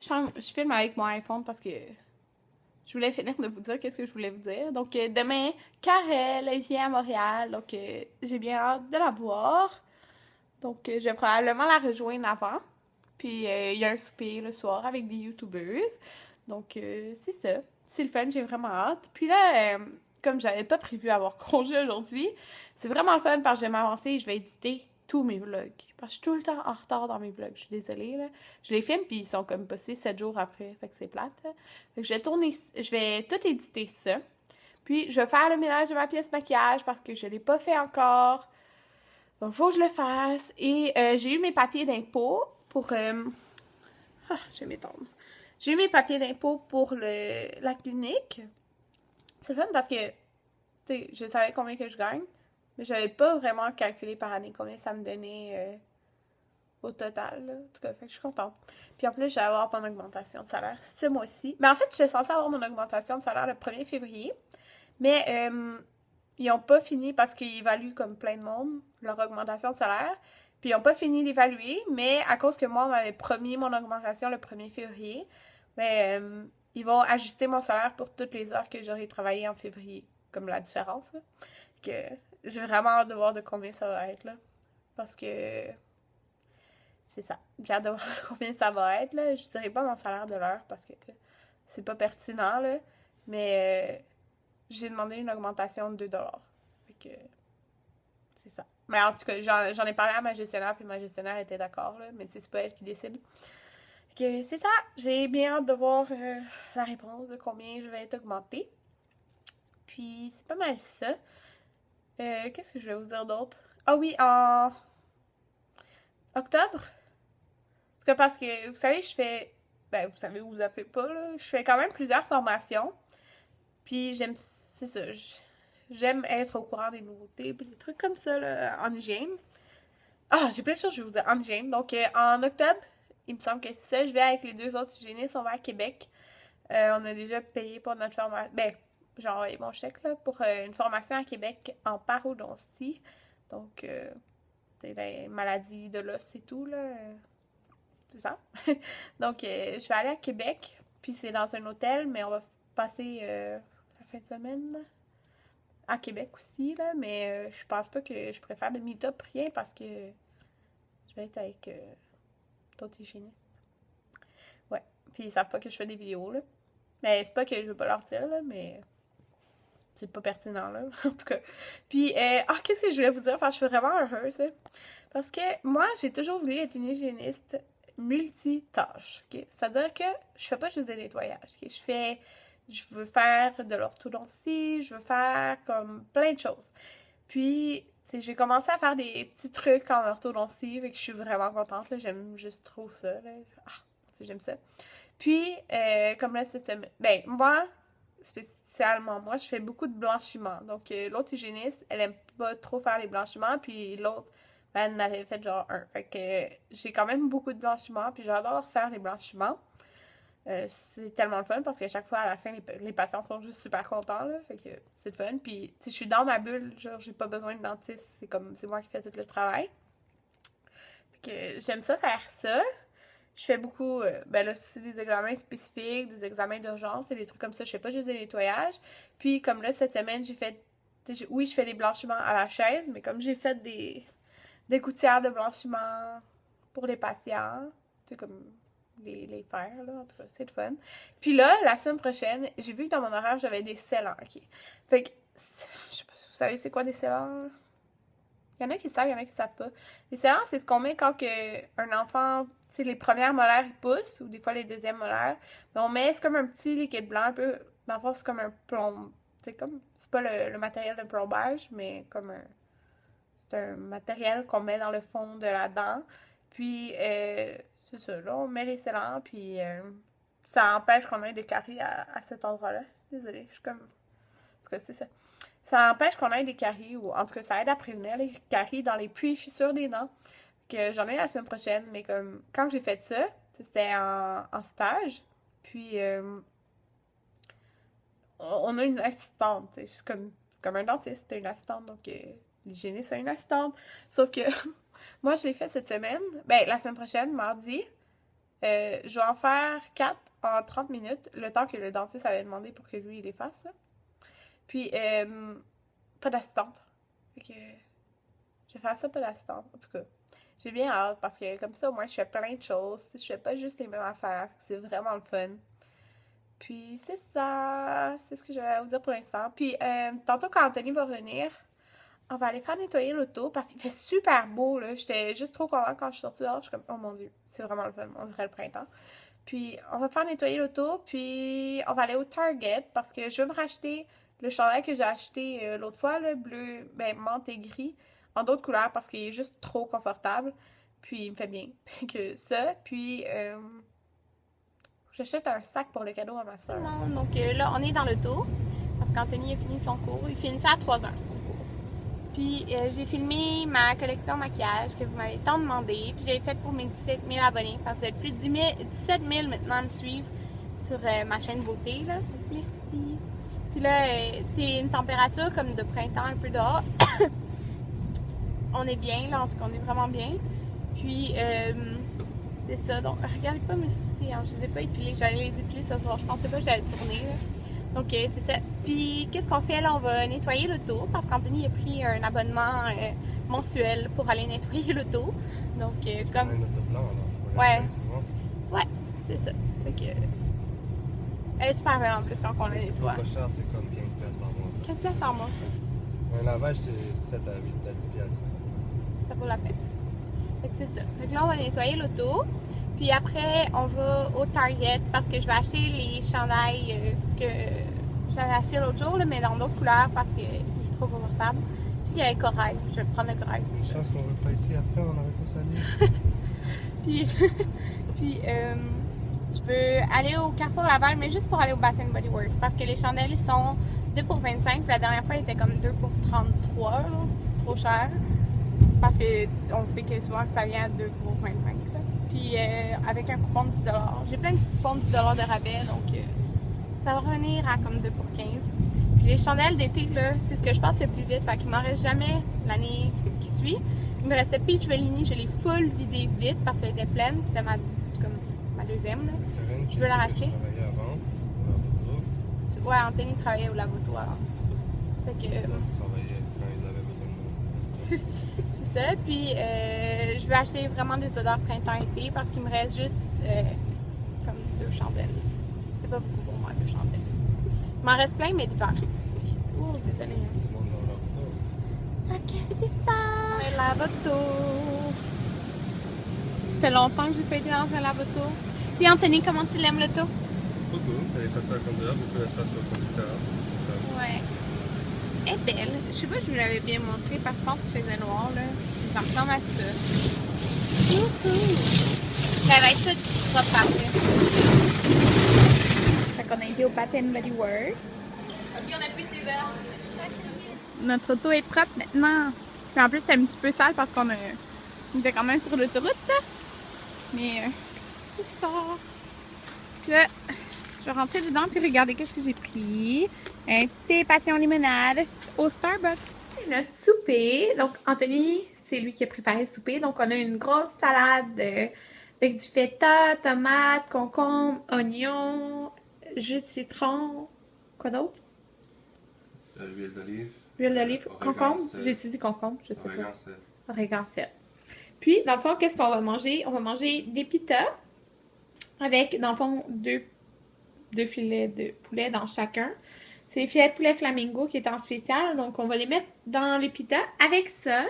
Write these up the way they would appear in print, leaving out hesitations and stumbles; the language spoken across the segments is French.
Je filme avec mon iPhone parce que je voulais finir de vous dire qu'est-ce que je voulais vous dire. Donc, demain, Karel, elle vient à Montréal. Donc, j'ai bien hâte de la voir. Donc, je vais probablement la rejoindre avant. Puis, il y a un souper le soir avec des YouTubers. Donc, c'est ça. C'est le fun, j'ai vraiment hâte. Puis là, comme j'avais pas prévu avoir congé aujourd'hui, c'est vraiment le fun parce que je vais m'avancer et je vais éditer tous mes vlogs. Parce que je suis tout le temps en retard dans mes vlogs. Je suis désolée, là. Je les filme puis ils sont comme postés 7 jours après. Fait que c'est plate. Fait que je vais tout éditer ça. Puis, je vais faire le ménage de ma pièce maquillage parce que je l'ai pas fait encore. Donc, faut que je le fasse. Et j'ai eu mes papiers d'impôt pour... je vais m'étendre. J'ai eu mes papiers d'impôt pour la clinique. C'est le fun parce que, tu sais, je savais combien que je gagne, mais j'avais pas vraiment calculé par année combien ça me donnait au total. Là. En tout cas, fait que je suis contente. Puis en plus, je vais avoir mon augmentation de salaire ce mois-ci. Mais en fait, j'étais censée avoir mon augmentation de salaire le 1er février, mais ils n'ont pas fini parce qu'ils évaluent comme plein de monde leur augmentation de salaire. Puis ils n'ont pas fini d'évaluer, mais à cause que moi, on m'avait promis mon augmentation le 1er février, ben, ils vont ajuster mon salaire pour toutes les heures que j'aurai travaillé en février, comme la différence. Là. Que j'ai vraiment hâte de voir de combien ça va être, là. Parce que c'est ça. J'ai hâte de voir combien ça va être, là. Je dirais pas mon salaire de l'heure parce que c'est pas pertinent, là. Mais j'ai demandé une augmentation de 2 $. Fait que c'est ça. Mais en tout cas, j'en ai parlé à ma gestionnaire, puis ma gestionnaire était d'accord, là. Mais tu sais, c'est pas elle qui décide. Fait que c'est ça. J'ai bien hâte de voir la réponse de combien je vais être augmentée. Puis c'est pas mal ça. Qu'est-ce que je vais vous dire d'autre? Ah oui, en octobre. Parce que vous savez, je fais. Ben, vous savez, vous avez pas, là. Je fais quand même plusieurs formations. Puis j'aime. C'est ça. J'aime être au courant des nouveautés. Puis des trucs comme ça, là, en hygiène. Ah, j'ai plein de choses, je vais vous dire, en hygiène. Donc, en octobre, il me semble que c'est ça. Je vais avec les deux autres hygiénistes. On va à Québec. On a déjà payé pour notre formation. Ben, j'ai envoyé mon chèque, là, pour une formation à Québec en parodontie. Donc, c'est les maladies de l'os et tout, là. C'est ça. Donc, je vais aller à Québec, puis c'est dans un hôtel, mais on va passer la fin de semaine à Québec aussi, là, mais je pense pas que je préfère de meet-up rien parce que je vais être avec d'autres hygiénistes. Ouais. Puis ils savent pas que je fais des vidéos, là. Mais c'est pas que je veux pas leur dire, là, mais c'est pas pertinent, là, en tout cas. Puis, qu'est-ce que je voulais vous dire? Parce que je suis vraiment heureuse, là. Parce que moi, j'ai toujours voulu être une hygiéniste multitâche, ok? C'est-à-dire que je fais pas juste des nettoyages, ok? Je veux faire de l'orthodontie, je veux faire comme plein de choses. Puis, tu sais, j'ai commencé à faire des petits trucs en orthodontie, fait que je suis vraiment contente, là. J'aime juste trop ça, là. Ah, tu sais, j'aime ça. Puis, comme là, cette semaine, ben, moi, spécialement moi, je fais beaucoup de blanchiment. Donc, l'autre hygiéniste, elle aime pas trop faire les blanchiments, puis l'autre, ben, elle en avait fait genre un. Fait que j'ai quand même beaucoup de blanchiments, puis j'adore faire les blanchiments. C'est tellement le fun parce qu'à chaque fois, à la fin, les patients sont juste super contents, là. Fait que c'est le fun. Puis, tu sais, je suis dans ma bulle, genre, j'ai pas besoin de dentiste. C'est comme, c'est moi qui fais tout le travail. Fait que j'aime ça faire ça. Je fais beaucoup, ben là, c'est des examens spécifiques, des examens d'urgence et des trucs comme ça. Je fais pas juste des nettoyages. Puis, comme là, cette semaine, j'ai fait, oui, je fais des blanchiments à la chaise, mais comme j'ai fait des gouttières de blanchiment pour les patients, tu sais, comme les faire, là, en tout cas, c'est le fun. Puis là, la semaine prochaine, j'ai vu que dans mon horaire, j'avais des scellants, ok. Fait que, je sais pas si vous savez c'est quoi des scellants? Il y en a qui savent, il y en a qui savent pas. Les scellants, c'est ce qu'on met quand un enfant, tu sais, les premières molaires, ils poussent, ou des fois les deuxièmes molaires. Mais on met, c'est comme un petit liquide blanc, un peu, dans le fond, c'est comme un plomb, c'est comme, c'est pas le matériel de plombage, mais comme un, c'est un matériel qu'on met dans le fond de la dent. Puis, c'est ça, là, on met les scellants, puis ça empêche qu'on ait des caries à cet endroit-là. Désolée, je suis comme, en tout cas, c'est ça. Ça empêche qu'on ait des caries, ou en tout cas, ça aide à prévenir les caries dans les puits et fissures des dents. Que j'en ai la semaine prochaine, mais comme quand j'ai fait ça, c'était en stage. Puis on a une assistante. C'est comme un dentiste, t'as une assistante, donc l'hygiéniste a une assistante. Sauf que moi, je l'ai fait cette semaine, ben la semaine prochaine, mardi. Je vais en faire 4 en 30 minutes, le temps que le dentiste avait demandé pour que lui, il les fasse. Là. Puis, pas d'assistante. Fait que, je vais faire ça, pas d'assistante. En tout cas, j'ai bien hâte parce que comme ça, au moins, je fais plein de choses. Je fais pas juste les mêmes affaires. C'est vraiment le fun. Puis, c'est ça. C'est ce que je vais vous dire pour l'instant. Puis, tantôt, quand Anthony va venir, on va aller faire nettoyer l'auto parce qu'il fait super beau, là. J'étais juste trop contente quand je suis sortie dehors. Je suis comme, oh mon Dieu, c'est vraiment le fun. On dirait le printemps. Puis, on va faire nettoyer l'auto. Puis, on va aller au Target parce que je veux me racheter le chandail que j'ai acheté l'autre fois, le bleu, ben, menthe et gris, en d'autres couleurs parce qu'il est juste trop confortable. Puis, il me fait bien. que ça. Puis, j'achète un sac pour le cadeau à ma soeur. Donc là, on est dans l'auto parce qu'Anthony a fini son cours. Il finissait à 3 heures son cours. Puis j'ai filmé ma collection maquillage que vous m'avez tant demandé. Puis j'ai fait pour mes 17 000 abonnés parce que vous êtes plus de 17 000 maintenant à me suivre sur ma chaîne beauté. Là. Merci. Puis là, c'est une température comme de printemps un peu dehors. On est bien, là, en tout cas, on est vraiment bien. Puis, c'est ça. Donc, regardez pas mes sourcils, hein. Je les ai pas épilés. J'allais les épiler ce soir. Je pensais pas que j'allais tourner, là. Donc, c'est ça. Puis, qu'est-ce qu'on fait, là? On va nettoyer l'auto parce qu'Anthony a pris un abonnement mensuel pour aller nettoyer l'auto. Donc, comme... Un auto blanc, alors. Ouais. Ouais, c'est ça. Fait que... Elle est super belle en plus quand on la nettoie. C'est pas cher, c'est comme 15$ par mois. 15$ par mois, ça. Un lavage, c'est 7 à 8 à 10$. Ça vaut la peine. Fait que c'est ça. Fait que là, on va nettoyer l'auto. Puis après, on va au Target parce que je vais acheter les chandails que j'avais acheté l'autre jour, là, mais dans d'autres couleurs parce qu'il est trop confortable. Je sais qu'il y avait corail. Je vais prendre le corail, c'est ça. Chance qu'on veut pas ici après, on aurait tous allé. puis je veux aller au Carrefour Laval, mais juste pour aller au Bath & Body Works parce que les chandelles, ils sont 2 pour 25. Puis la dernière fois, ils étaient comme 2 pour 33. C'est trop cher. Parce que on sait que souvent ça vient à 2 pour 25. Là. Puis avec un coupon de 10$. J'ai plein de coupons de 10$ de rabais, donc ça va revenir à comme 2 pour 15. Puis les chandelles d'été, là, c'est ce que je pense le plus vite. Fait qu'il m'en reste jamais l'année qui suit. Il me restait Peach Bellini, je l'ai full vidée vite parce qu'elle était pleine. Puis c'était ma deuxième. Là. Je veux la racheter. Ouais, Anthony travaillait au laboratoire. Alors. Fait que. Je travaillais quand ils avaient besoin de moi. C'est ça. Puis je vais acheter vraiment des odeurs printemps-été parce qu'il me reste juste comme 2 chandelles. C'est pas beaucoup pour moi, 2 chandelles. Il m'en reste plein, mais d'hiver. Oh, désolée. Tout le monde dans leur auto. Ok, c'est ça. Un lavoto. Ça fait longtemps que j'ai pas été dans un lavoto. Puis Anthony, comment tu l'aimes l'auto? Beaucoup. Elle est facile à conduire, beaucoup d'espace pour le conducteur. Ouais. Elle est belle. Je sais pas si je vous l'avais bien montré parce que je pense qu'il faisait noir là. Ça ressemble à ça. Ça va être tout propre après. Fait qu'on a été au Bath & Body Works. Ok, on a plus de thé vert. Notre auto est propre maintenant. Puis en plus, c'est un petit peu sale parce qu'on était quand même sur l'autoroute. Mais c'est ça. Puis là, je vais rentrer dedans puis regarder qu'est-ce que j'ai pris. Un thé passion limonade au Starbucks. Notre souper. Donc, Anthony, c'est lui qui a préparé le souper. Donc, on a une grosse salade avec du feta, tomates, concombre, oignons, jus de citron. Quoi d'autre? Huile d'olive. Huile d'olive, concombre. J'ai-tu dit concombre? Je sais pas. Origan sel. Puis, dans le fond, qu'est-ce qu'on va manger? On va manger des pitas avec, dans le fond, deux filets de poulet dans chacun. C'est les filets de poulet flamingo qui est en spécial. Donc, on va les mettre dans les pitas avec ça.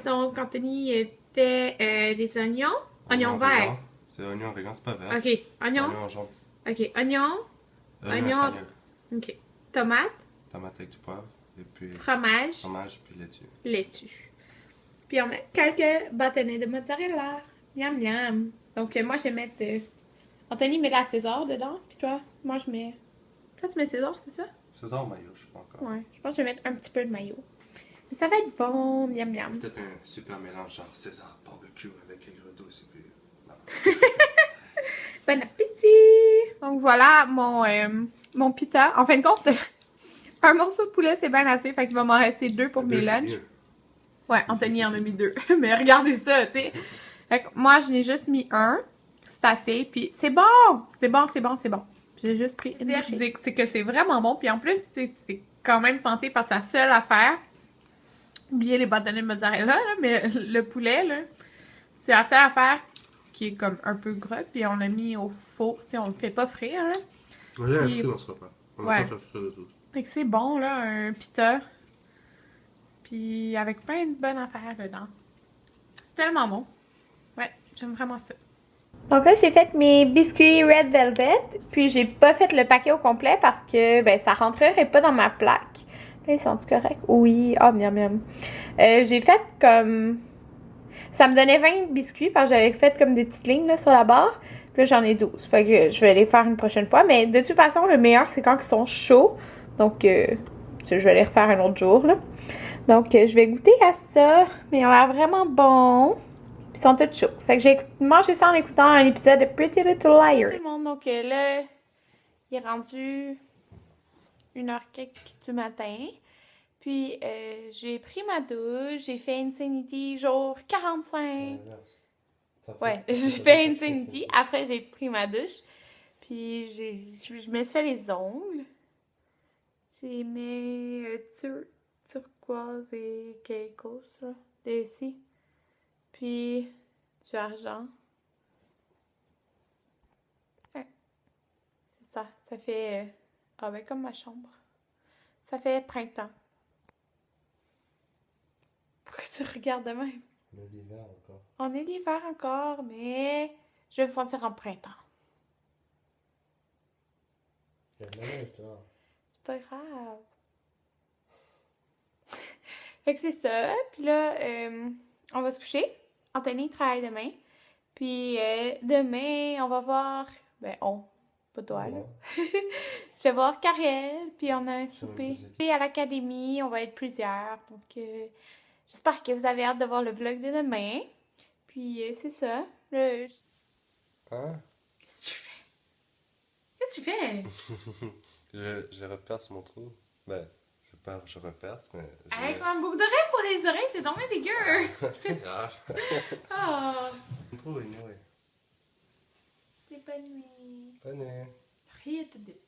Donc, Anthony fait des oignons. Oignons verts. C'est oignon, origan, c'est pas vert. OK. Oignon. Oignon jaune. OK. Oignon. Oignon. OK. Tomate. Tomate avec du poivre. Et puis. Fromage. Fromage, puis laitue. Laitue. Puis, on met quelques bâtonnets de mozzarella. Miam, miam. Donc, moi, je vais mettre... Anthony met la César dedans. Puis toi, moi, je mets... Toi, tu mets César, c'est ça? César ou mayo, je sais pas encore. Ouais, je pense que je vais mettre un petit peu de mayo. Mais ça va être bon, miam miam. Peut-être un super mélange genre César barbecue avec aigre douce et puis... Bon appétit! Donc voilà mon pita. En fin de compte, un morceau de poulet c'est bien assez, fait qu'il va m'en rester 2 pour mes lunchs. Ouais, Anthony en a mis 2. Mais regardez ça, tu sais. Fait que moi, je n'ai juste mis 1. c'est assez. Puis c'est bon! C'est bon, c'est bon, c'est bon. J'ai juste pris une bouchée. C'est que c'est vraiment bon. Puis en plus, c'est quand même santé parce que la seule affaire, oubliez les bâtonnets de mozzarella, là, mais le poulet, là, c'est la seule affaire qui est comme un peu gras. Puis on l'a mis au four. Tu sais, on le fait pas frire, là. On a un frit dans ce repas. On n'a Ouais. pas fait frire de tout. Fait que c'est bon, là, un pita. Puis avec plein de bonnes affaires dedans. C'est tellement bon. Ouais, j'aime vraiment ça. Donc là, j'ai fait mes biscuits Red Velvet. Puis j'ai pas fait le paquet au complet parce que ben ça rentrerait pas dans ma plaque. Là, ils sont corrects? Oui. Ah, miam miam. J'ai fait comme... Ça me donnait 20 biscuits parce que j'avais fait comme des petites lignes là, sur la barre. Puis là, j'en ai 12. Fait que je vais les faire une prochaine fois. Mais de toute façon, le meilleur, c'est quand ils sont chauds. Donc, je vais les refaire un autre jour, là. Donc, je vais goûter à ça. Mais ils ont l'air vraiment bons. Puis ils sont tous chauds. Fait que j'ai mangé ça en écoutant un épisode de Pretty Little Liars. Tout le monde, donc là, il est rendu 1h quelques du matin. Puis, j'ai pris ma douche. J'ai fait Insanity jour 45. Ouais, j'ai fait Insanity. Après, j'ai pris ma douche. Puis, je me suis fait les ongles. J'ai mis turquoise et caicos, là, ici. Puis, du argent. Ouais. C'est ça. Ça fait... ah ben, comme ma chambre. Ça fait printemps. Pourquoi tu regardes de même? On est l'hiver encore. On est l'hiver encore, mais je vais me sentir en printemps. Il y a de la neige dehors. C'est pas grave. Fait que c'est ça. Puis là, on va se coucher. Anthony travaille demain. Puis demain, on va voir... Ben, pas toi, là. Je vais voir Karel, puis on a un souper. Puis à l'académie, on va être plusieurs. Donc, j'espère que vous avez hâte de voir le vlog de demain. Puis, c'est ça. Hein? Qu'est-ce que tu fais? Qu'est-ce que tu fais? Je reperce mon trou. Ben, je reperce, mais... Avec un boucle d'oreille pour les oreilles, t'es tombé dégueu! grave. Oh! Un trou, anyway. C'est pas nuit. Bonne nuit. Rien te dit.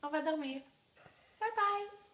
On va dormir. Bye bye!